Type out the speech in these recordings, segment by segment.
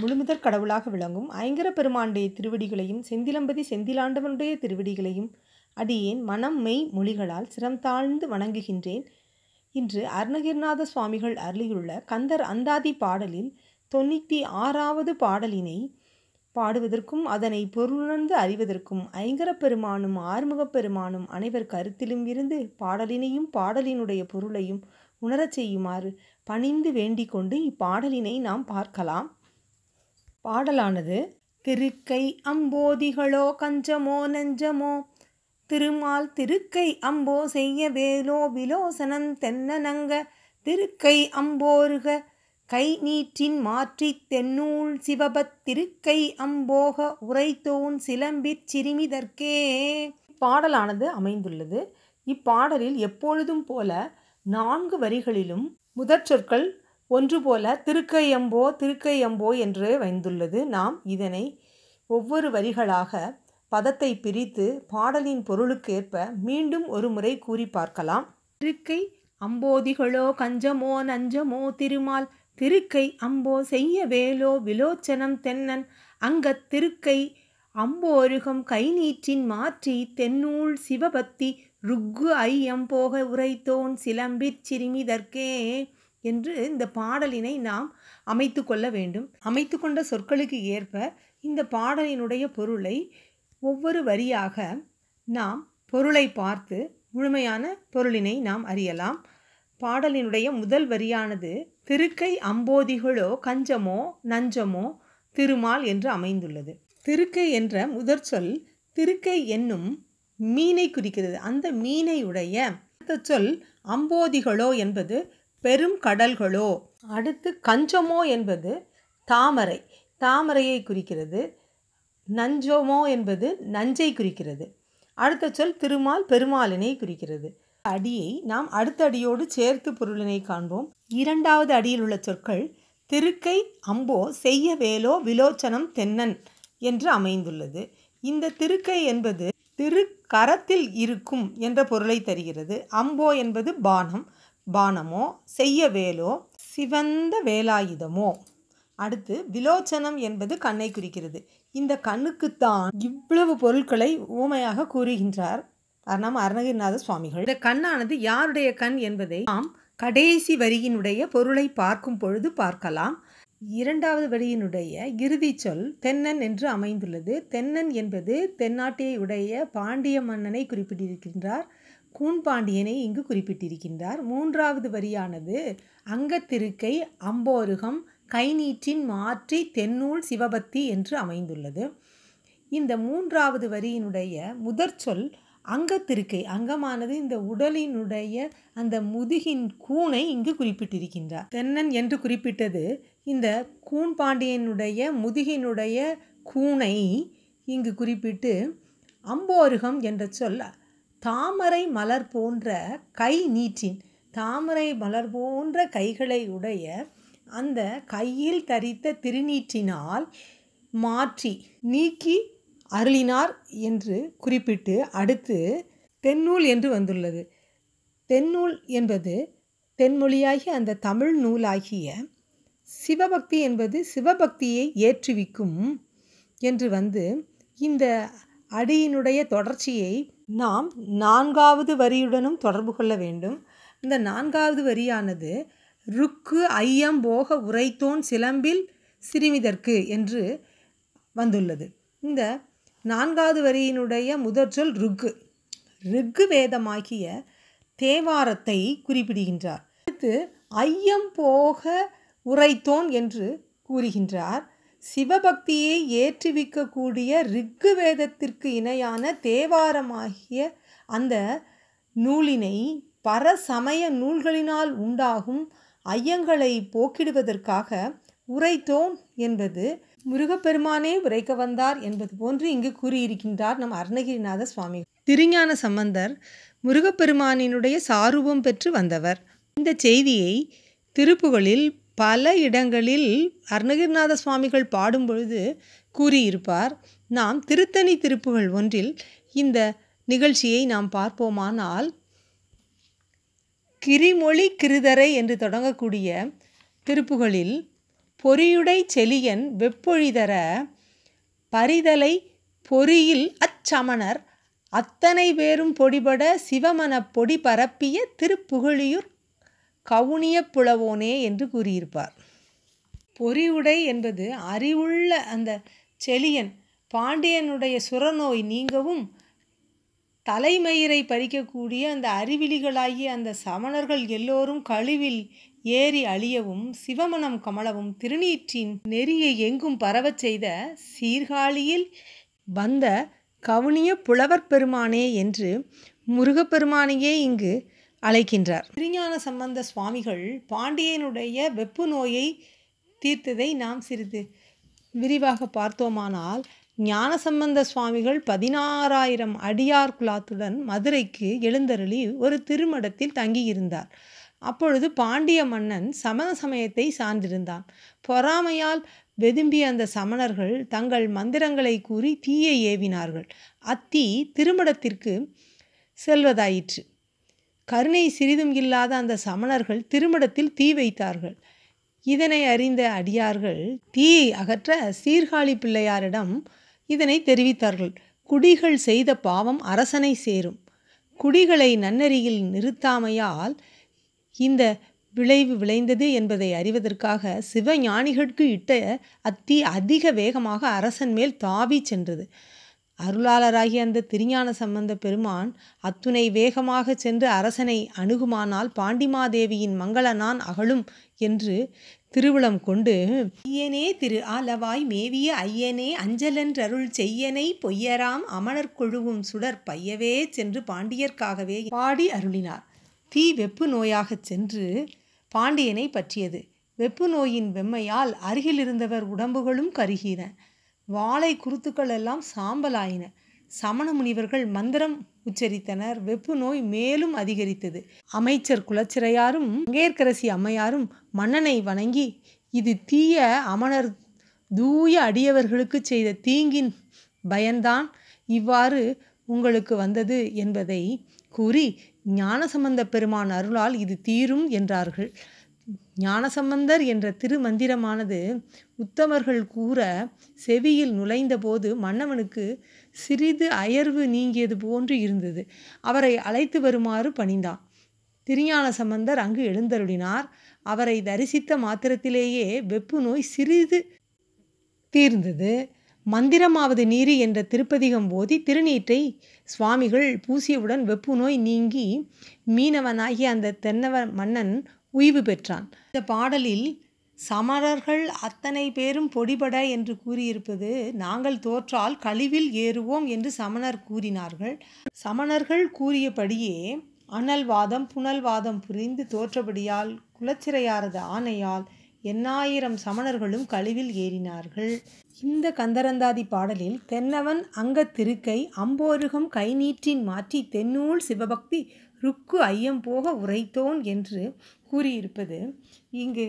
முழுமுதற் கடவுளாக விளங்கும் ஐங்கர பெருமானுடைய திருவடிகளையும் செந்திலம்பதி செந்திலாண்டவனுடைய திருவடிகளையும் அடியேன் மனம் மெய் மொழிகளால் சிரம் தாழ்ந்து வணங்குகின்றேன். இன்று அருணகிரிநாத சுவாமிகள் அருளியுள்ள கந்தர் அந்தாதி பாடலில் 96வது பாடலினை பாடுவதற்கும் அதனை பொருளுணர்ந்து அறிவதற்கும் ஐங்கரப் பெருமானும் ஆறுமுகப் பெருமானும் அனைவர் கருத்திலும் இருந்து பாடலினையும் பாடலினுடைய பொருளையும் உணரச் செய்யுமாறு பணிந்து வேண்டிக் கொண்டு இப்பாடலினை நாம் பார்க்கலாம். பாடலானது திருக்கை அம்போதிகளோ கஞ்சமோ நெஞ்சமோ திருமால் திருக்கை அம்போ செய்ய வேலோ விலோசனன் தென்னனங்க திருக்கை அம்போருக கை நீற்றின் மாற்றி தென்னூல் சிவபத் திருக்கை அம்போக உரைத்தோன் சிலம்பிற் சிறுமிதற்கே. பாடலானது அமைந்துள்ளது. இப்பாடலில் எப்பொழுதும் போல 4 வரிகளிலும் முதற் சொற்கள் ஒன்று போல திருக்கையம்போ என்று வந்துள்ளது. நாம் இதனை ஒவ்வொரு வரிகளாக பதத்தை பிரித்து பாடலின் பொருளுக்கேற்ப மீண்டும் ஒரு முறை கூறி பார்க்கலாம். திருக்கை அம்போதிகளோ கஞ்சமோ நஞ்சமோ திருமால் திருக்கை அம்போ செய்ய வேலோ விலோச்சனம் தென்னன் அங்கத் திருக்கை அம்போருகம் கை நீற்றின் மாற்றி தென்னூல் சிவபத்தி ருக்கு ஐயம் போக உரைத்தோன் சிலம்பிற் சிறுமிதற்கே என்று இந்த பாடலினை நாம் அமைத்து கொள்ள வேண்டும். அமைத்து கொண்ட சொற்களுக்கு ஏற்ப இந்த பாடலினுடைய பொருளை ஒவ்வொரு வரியாக நாம் பொருளை பார்த்து முழுமையான பொருளினை நாம் அறியலாம். பாடலினுடைய முதல் வரியானது திருக்கை அம்போதிகளோ கஞ்சமோ நஞ்சமோ திருமால் என்று அமைந்துள்ளது. திருக்கை என்ற முதற் சொல் திருக்கை என்னும் மீனை குறிக்கிறது. அந்த மீனையுடைய அடுத்த சொல் அம்போதிகளோ என்பது பெரும் கடல்களோ. அடுத்து கஞ்சமோ என்பது தாமரையை குறிக்கிறது. நஞ்சமோ என்பது நஞ்சை குறிக்கிறது. அடுத்த சொல் திருமால் பெருமாளினை குறிக்கிறது. அடியை நாம் அடுத்த அடியோடு சேர்த்து பொருளினை காண்போம். 2வது அடியில் உள்ள சொற்கள் திருக்கை அம்போ செய்ய வேலோ விலோச்சனம் தென்னன் என்று அமைந்துள்ளது. இந்த திருக்கை என்பது திருக்கரத்தில் இருக்கும் என்ற பொருளை தருகிறது. அம்போ என்பது பானமோ, செய்ய வேலோ சிவந்த வேலாயுதமோ. அடுத்து விலோச்சனம் என்பது கண்ணை குறிக்கிறது. இந்த கண்ணுக்குத்தான் இவ்வளவு பொருட்களை ஊமையாக கூறுகின்றார் நம்ம அருணகிரிநாத சுவாமிகள். இந்த கண்ணானது யாருடைய கண் என்பதை நாம் கடைசி வரியினுடைய பொருளை பார்க்கும் பொழுது பார்க்கலாம். 2வது வரியினுடைய இறுதி சொல் தென்னன் என்று அமைந்துள்ளது. தென்னன் என்பது தென்னாட்டியை உடைய பாண்டிய மன்னனை குறிப்பிட்டிருக்கின்றார். கூன்பாண்டியனை இங்கு குறிப்பிட்டிருக்கின்றார். 3வது வரியானது அங்கத்திருக்கை அம்போருகம் கை நீற்றின் மாற்றி தென்னூல் சிவபத்தி என்று அமைந்துள்ளது. இந்த 3வது வரியினுடைய முதற் சொல் அங்கத்திருக்கை. அங்கமானது இந்த உடலினுடைய அந்த முதுகின் கூனை இங்கு குறிப்பிட்டிருக்கின்றார். தென்னன் என்று குறிப்பிட்டது இந்த கூன்பாண்டியனுடைய முதுகினுடைய கூனை இங்கு குறிப்பிட்டு அம்போருகம் என்ற சொல் தாமரை மலர் போன்ற கை நீற்றின் தாமரை மலர் போன்ற கைகளை உடைய அந்த கையில் தரித்த திருநீற்றினால் மாற்றி நீக்கி அருளினார் என்று குறிப்பிட்டு அடுத்து தென்னூல் என்று வந்துள்ளது. தென்னூல் என்பது தென்மொழியாகிய அந்த தமிழ் நூலாகிய சிவபக்தி என்பது சிவபக்தியை ஏற்றுவிக்கும் என்று வந்து இந்த அடியினுடைய தொடர்ச்சியை நாம் 4வது வரியுடனும் தொடர்பு கொள்ள வேண்டும். இந்த 4வது வரியானது ருக்கு ஐயம் போக உரைத்தோன் சிலம்பில் சிறுமிதற்கு என்று வந்துள்ளது. இந்த 4வது வரியினுடைய முதற் சொல் ருக்கு வேதமாகிய தேவாரத்தை குறிப்பிடுகின்றார். அடுத்து ஐயம் போக உரைத்தோன் என்று கூறுகின்றார். சிவபக்தியை ஏற்றுவிக்கக்கூடிய ரிக்கு வேதத்திற்கு இணையான தேவாரமாகிய அந்த நூலினை பரசமய நூல்களினால் உண்டாகும் ஐயங்களை போக்கிடுவதற்காக உரைத்தோன் என்பது முருகப்பெருமானே உரைக்க வந்தார் என்பது போன்று இங்கு கூறியிருக்கின்றார் நம் அருணகிரிநாத சுவாமி. திருஞான சம்பந்தர் முருகப்பெருமானினுடைய சாரூபம் பெற்று வந்தவர். இந்த செய்தியை திருப்புகழில் பல இடங்களில் அருணகிரிநாத சுவாமிகள் பாடும் பொழுது கூறியிருப்பார். நாம் திருத்தணி திருப்புகழ் ஒன்றில் இந்த நிகழ்ச்சியை நாம் பார்ப்போமானால் கிரிமொழி கிருதரை என்று தொடங்கக்கூடிய திருப்புகழில் பொறியுடை செலியன் வெப்பொழிதர பரிதலை பொறியில் அச்சமணர் அத்தனை பேரும் பொடிபட சிவமனப் பொடி பரப்பிய திருப்புகழியூர் கவுனிய புலவோனே என்று கூறியிருப்பார். பொறியுடை என்பது அறிவுள்ள அந்த செலியன் பாண்டியனுடைய சுரநோய் நீங்கவும் தலைமயிரை பறிக்கக்கூடிய அந்த அறிவிலிகளாகிய அந்த சமணர்கள் எல்லோரும் கழிவில் ஏறி அழியவும் சிவமனம் கமலவும் திருநீற்றின் நெறியை எங்கும் பரவச் செய்த சீர்காழியில் வந்த கவுனிய புலவர் பெருமானே என்று முருகப்பெருமானையே இங்கு அழைக்கின்றார். திருஞான சம்பந்த சுவாமிகள் பாண்டியனுடைய வெப்பு நோயை தீர்த்ததை நாம் சிறிது விரிவாக பார்த்தோமானால், ஞானசம்பந்த சுவாமிகள் 16,000 அடியார் குலாத்துடன் மதுரைக்கு எழுந்தருளி ஒரு திருமடத்தில் தங்கியிருந்தார். அப்பொழுது பாண்டிய மன்னன் சமண சமயத்தை சார்ந்திருந்தான். பொறாமையால் வெதும்பிய அந்த சமணர்கள் தங்கள் மந்திரங்களை கூறி தீயை ஏவினார்கள். அத்தீ திருமடத்திற்கு செல்வதாயிற்று. கருணை சிறிதும் இல்லாத அந்த சமணர்கள் திருமடத்தில் தீ வைத்தார்கள். இதனை அறிந்த அடியார்கள் தீயை அகற்ற சீர்காழி பிள்ளையாரிடம் இதனை தெரிவித்தார்கள். குடிகள் செய்த பாவம் அரசனை சேரும். குடிகளை நன்னெறியில் நிறுத்தாமையால் இந்த விளைவு விளைந்தது என்பதை அறிவதற்காக சிவஞானிகளுக்கு இட்ட அத்தீ அதிக வேகமாக அரசன் மேல் தாவி சென்றது. அருளாளராகிய அந்த திருஞான சம்பந்த பெருமான் அத்துணை வேகமாக சென்று அரசனை அணுகுமானால் பாண்டிமாதேவியின் மங்களனான் அகலும் என்று திருவுளம் கொண்டு, ஐயனே திரு ஆலவாய் மேவிய ஐயனே அஞ்சலென்றருள் செய்யனை பொய்யராம் அமணர் கொழுவும் சுடர் பையவே சென்று பாண்டியர்க்காகவே பாடி அருளினார். தீ வெப்பு நோயாகச் சென்று பாண்டியனை பற்றியது. வெப்பு நோயின் வெம்மையால் அருகில் இருந்தவர் உடம்புகளும் கருகின. வாழை குருத்துக்கள் எல்லாம் சாம்பலாயின. சமண முனிவர்கள் மந்திரம் உச்சரித்தனர். வெப்பு நோய் மேலும் அதிகரித்தது. அமைச்சர் குலச்சிறையாரும் மங்கையர்க்கரசி அம்மையாரும் மன்னனை வணங்கி, இது தீய அமணர் தூய அடியவர்களுக்கு செய்த தீங்கின் பயன்தான் இவ்வாறு உங்களுக்கு வந்தது என்பதை கூறி, ஞானசம்பந்த பெருமான் அருளால் இது தீரும் என்றார்கள். ஞானசம்பந்தர் என்ற திருமந்திரமானது உத்தமர்கள் கூற செவியில் நுழைந்தபோது மன்னவனுக்கு சிறிது அயர்வு நீங்கியது போன்று இருந்தது. அவரை அழைத்து வருமாறு பணிந்தான். திருஞான சம்பந்தர் அங்கு எழுந்தருளினார். அவரை தரிசித்த மாத்திரத்திலேயே வெப்பு நோய் சிறிது தீர்ந்தது. மந்திரமாவது நீரி என்ற திருப்பதிகம் போதி திருநீற்றை சுவாமிகள் பூசியவுடன் வெப்பு நோய் நீங்கி மீனவனாகிய அந்த தென்னவ மன்னன் உய்வு பெற்றான். இந்த பாடலில் சமணர்கள் அத்தனை பேரும் பொடிபட என்று கூறியிருப்பது, நாங்கள் தோற்றால் கழிவில் ஏறுவோம் என்று சமணர் கூறினார்கள். சமணர்கள் கூறியபடியே அனல்வாதம் புனல்வாதம் புரிந்து தோற்றபடியால் குலச்சிறையாரது ஆணையால் 8000 சமணர்களும் கழிவில் ஏறினார்கள். இந்த கந்தரந்தாதி பாடலில் தென்னவன் அங்க திருக்கை அம்போருகம் கை நீற்றின் மாற்றி தென்னூல் சிவபக்தி ருக்கு ஐயம் போக உரைத்தோன் என்று கூறியிருப்பது, இங்கு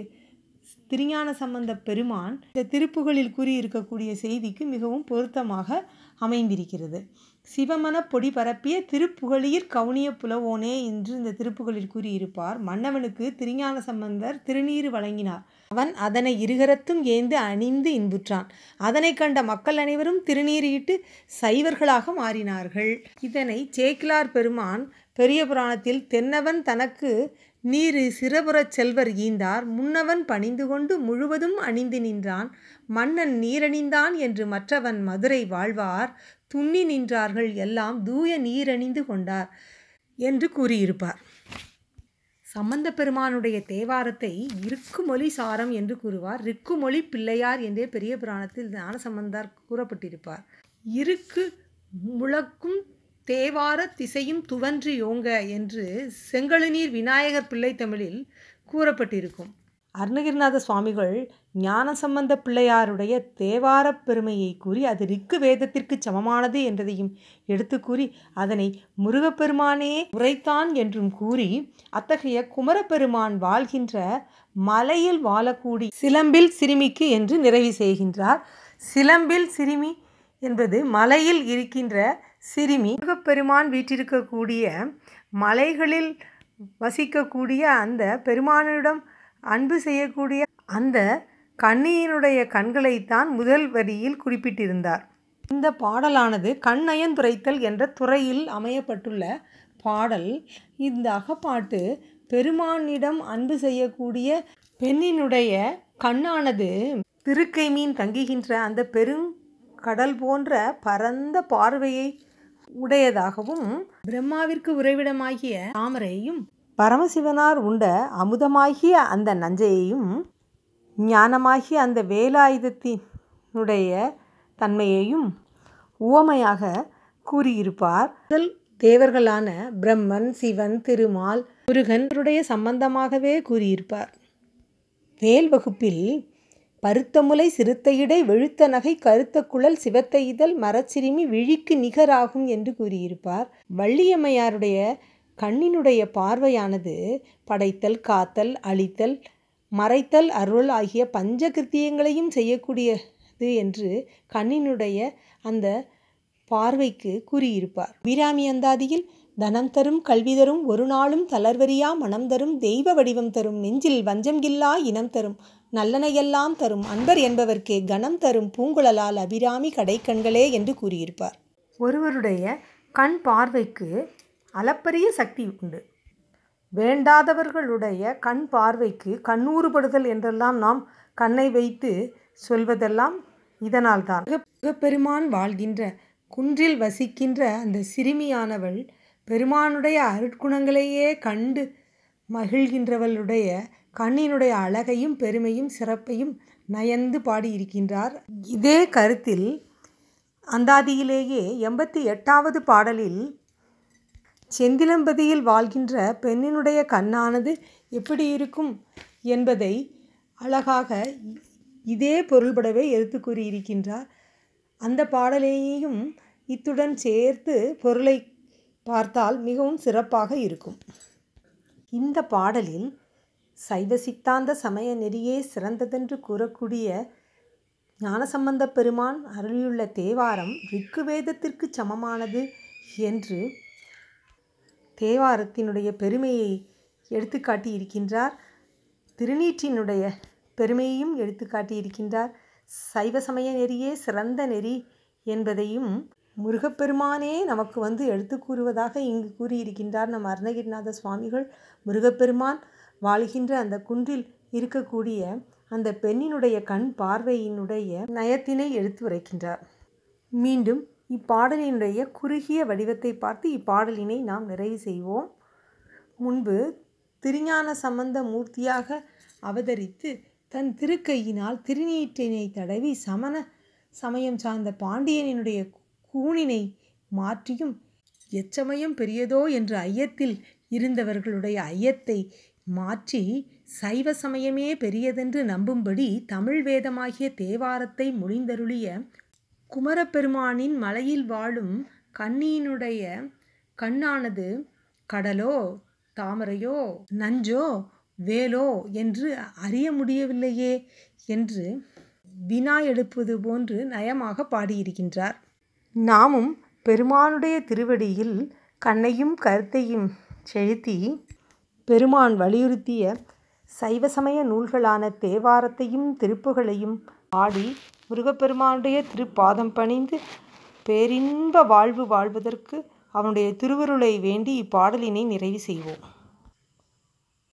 திருஞான சம்பந்த பெருமான் இந்த திருப்புகளில் கூறியிருக்கக்கூடிய செய்திக்கு மிகவும் பொருத்தமாக அமைந்திருக்கிறது. சிவமன பொடி பரப்பிய திருப்புகழியர் கவுனிய புலவோனே என்று இந்த திருப்புகளில் கூறியிருப்பார். மன்னவனுக்கு திருஞான சம்பந்தர் திருநீறு வழங்கினார். அவன் அதனை இருகரத்தும் ஏந்து அணிந்து இன்புற்றான். அதனை கண்ட மக்கள் அனைவரும் திருநீறிட்டு சைவர்களாக மாறினார்கள். இதனை சேக்கிழார் பெருமான் பெரிய புராணத்தில் தென்னவன் தனக்கு நீரு சிறபுறச் செல்வர் ஈந்தார் முன்னவன் பணிந்து கொண்டு முழுவதும் அணிந்து நின்றான் மன்னன் நீரணிந்தான் என்று மற்றவன் மதுரை வாழ்வார் துண்ணி நின்றார்கள் எல்லாம் தூய நீரணிந்து கொண்டார் என்று கூறியிருப்பார். சம்பந்த பெருமானுடைய தேவாரத்தை இருக்குமொழி சாரம் என்று கூறுவார். ரிக்குமொழி பிள்ளையார் என்றே பெரிய புராணத்தில் ஞானசம்பந்தர் கூறப்பட்டிருப்பார். இருக்கு முழக்கும் தேவார திசையும் துவன்றி யோங்க என்று செங்கழுநீர் விநாயகர் பிள்ளை தமிழில் கூறப்பட்டிருக்கும். அருணகிரிநாத சுவாமிகள் ஞானசம்பந்த பிள்ளையாருடைய தேவார பெருமையை கூறி அது ரிக்கு வேதத்திற்கு சமமானது என்றதையும் எடுத்து கூறி அதனை முருகப்பெருமானே உரைத்தான் என்றும் கூறி அத்தகைய குமரப்பெருமான் வாழ்கின்ற மலையில் வாழக்கூடிய சிலம்பில் சிறுமிக்கு என்று நிறைவு செய்கின்றார். சிலம்பில் சிறுமி என்பது மலையில் இருக்கின்ற சிறுமி. முருகப்பெருமான் வீற்றிருக்கக்கூடிய மலைகளில் வசிக்கக்கூடிய அந்த பெருமானிடம் அன்பு செய்யக்கூடிய அந்த கண்ணியினுடைய கண்களைத்தான் முதல் வரியில் குறிப்பிட்டிருந்தார். இந்த பாடலானது கண் நயந்துரைத்தல் என்ற துறையில் அமையப்பட்டுள்ள பாடல். இந்த அகப்பாட்டு பெருமானிடம் அன்பு செய்யக்கூடிய பெண்ணினுடைய கண்ணானது திருக்கை மீன் தங்குகின்ற அந்த பெருங்கடல் போன்ற பரந்த பார்வையை உடையதாகவும், பிரம்மாவிற்கு உறைவிடமாகிய தாமரையையும் பரமசிவனார் உண்ட அமுதமாகிய அந்த நஞ்சையையும் ஞானமாகிய அந்த வேலாயுதத்தினுடைய தன்மையையும் உவமையாக கூறியிருப்பார். முதல் தேவர்களான பிரம்மன், சிவன், திருமால், முருகனுடைய சம்பந்தமாகவே கூறியிருப்பார். வேல் வகுப்பில் பருத்த முலை சிறுத்த இடை வெளுத்த நகை கருத்த குழல் சிவத்த இதழ் மரச்சிறுமி விழிக்கு நிகராகும் என்று கூறியிருப்பார். வள்ளியம்மையாருடைய கண்ணினுடைய பார்வையானது படைத்தல், காத்தல், அழித்தல், மறைத்தல், அருள் ஆகிய பஞ்சகிருத்தியங்களையும் செய்யக்கூடியது என்று கண்ணினுடைய அந்த பார்வைக்கு கூறியிருப்பார். அபிராமி அந்தாதியில் தனம் தரும், கல்வி தரும், ஒரு நாளும் தளர்வரியா மனம் தரும், தெய்வ வடிவம் தரும், நெஞ்சில் வஞ்சம் இல்லா இனம் தரும், நல்லனையெல்லாம் தரும், அன்பர் என்பவர்க்கே கணம் தரும், பூங்குழலால் அபிராமி கடைக்கண்களே என்று கூறியிருப்பார். ஒருவருடைய கண் பார்வைக்கு அளப்பரிய சக்தி உண்டு. வேண்டாதவர்களுடைய கண் பார்வைக்கு கண்ணூறுபடுதல் என்றெல்லாம் நாம் கண்ணை வைத்து சொல்வதெல்லாம் இதனால்தான். பெருமான் வாழ்கின்ற குன்றில் வசிக்கின்ற அந்த சிறுமியானவள் பெருமானுடைய அருட்குணங்களையே கண்டு மகிழ்கின்றவளுடைய கண்ணினுடைய அழகையும் பெருமையும் சிறப்பையும் நயந்து பாடியிருக்கின்றார். இதே கருத்தில் அந்தாதியிலேயே 88வது பாடலில் செந்திலம்பதியில் வாழ்கின்ற பெண்ணினுடைய கண்ணானது எப்படி இருக்கும் என்பதை அழகாக இதே பொருள்படவே எடுத்து கூறியிருக்கின்றார். அந்த பாடலையும் இத்துடன் சேர்த்து பொருளை பார்த்தால் மிகவும் சிறப்பாக இருக்கும். இந்த பாடலில் சைவ சித்தாந்த சமய நெறியே சிறந்ததென்று கூறக்கூடிய ஞானசம்பந்த பெருமான் அருளியுள்ள தேவாரம் ரிக்குவேதத்திற்கு சமமானது என்று தேவாரத்தினுடைய பெருமையை எடுத்துக்காட்டியிருக்கின்றார். திருநீற்றினுடைய பெருமையையும் எடுத்துக்காட்டியிருக்கின்றார். சைவ சமய நெறியே சிறந்த நெறி என்பதையும் முருகப்பெருமானே நமக்கு எடுத்து கூறுவதாக இங்கு கூறியிருக்கின்றார் நம் அருணகிரிநாத சுவாமிகள். முருகப்பெருமான் வாழ்கின்ற அந்த குன்றில் இருக்கக்கூடிய அந்த பெண்ணினுடைய கண் பார்வையினுடைய நயத்தினை எடுத்து உரைக்கின்றார். மீண்டும் இப்பாடலினுடைய குறுகிய வடிவத்தை பார்த்து இப்பாடலினை நாம் நிறைவு செய்வோம். முன்பு திருஞான சம்பந்த மூர்த்தியாக அவதரித்து தன் திருக்கையினால் திருநீற்றினை தடவி சமண சமயம் சார்ந்த பாண்டியனினுடைய கூனினை மாற்றியும் எச்சமயம் பெரியதோ என்ற ஐயத்தில் இருந்தவர்களுடைய ஐயத்தை மாற்றி சைவ சமயமே பெரியதென்று நம்பும்படி தமிழ் வேதமாகிய தேவாரத்தை மொழிந்தருளிய குமரப்பெருமானின் மலையில் வாழும் கண்ணியினுடைய கண்ணானது கடலோ தாமரையோ நஞ்சோ வேலோ என்று அறிய முடியவில்லையே என்று வினா எழுப்புவது போன்று நயமாக பாடியிருக்கின்றார். நாமும் பெருமானுடைய திருவடியில் கண்ணையும் கருத்தையும் செலுத்தி பெருமான் வலியுறுத்திய சைவ சமய நூல்களான தேவாரத்தையும் திருப்புகளையும் பாடி முருகப்பெருமானுடைய திருப்பாதம் பணிந்து பேரின்ப வாழ்வு வாழ்வதற்கு அவனுடைய திருவருளை வேண்டி இப்பாடலினை நிறைவு செய்வோம்.